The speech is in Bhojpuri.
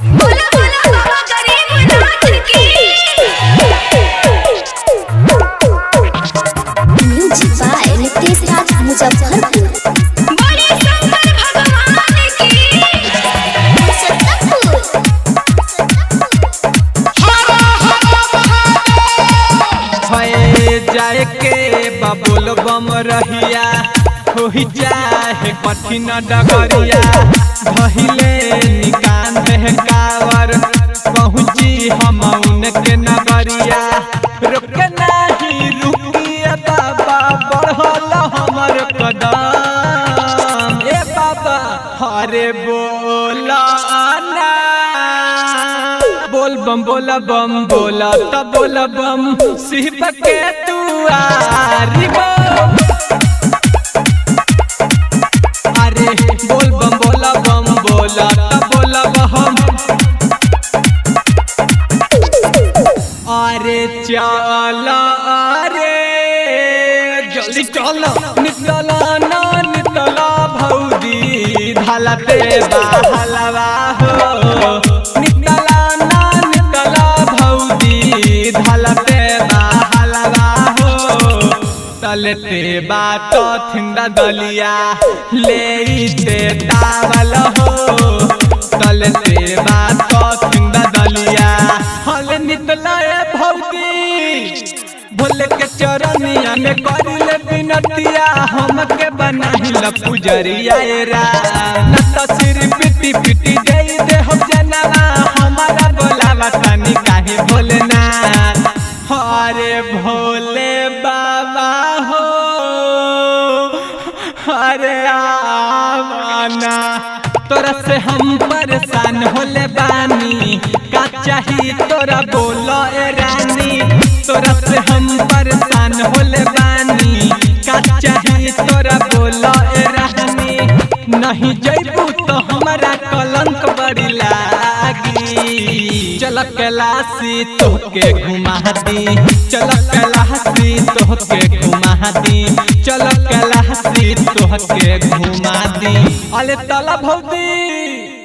बोला बोला बाबा गरीबनाथ की। Music by Nitesh Raj Muzaffarpur. बड़े शंकर भगवान की। जाए के बबुल बम रहिया हो जाए कठिन डगरिया धहिले निकान है कावर पहुँची हम उनके नगरिया रुक नहीं रुकिए बाबा बढ़ल हमर कदम ए बाबा हरे बोला ना बोल बम बोला बम बोला तब बोला बम शिव के तू आरी बम अरे बोल बम बोला बम बोला तब बोला बम अरे चला अरे जल्दी चला निकला ना निकला भौजी ढलते बहलवा हो निकला ना निकला भौजी ढलते बहलवा हो तलते बात थिंदा दलिया लेते तावल हो तलते बात थिंदा दलिया हल निकला भौजी भोले के चरनिया में करिले बिनतिया हमके बनाहिल पुजरिया रा न त सिर पिटी पिटी दे हो जनवा हमारा बोलावा तनी काहे भोलेनाथ हरे भोले बाबा हो हरे आवाना तोरा से हम परेशान होले बानी का चाही तोरा बोलो ए रानी तोरा से हम परेशान होले बानी का चाही तोरा बोलो ए रानी नहीं जइबू तो हमारा कलंक बड़ी लागी चल कैलाशी तोहके घुमा दी चल कैलाशी तोहके घुमा दी चल कैलाशी तोहके घुमा दी अले तला भौजी।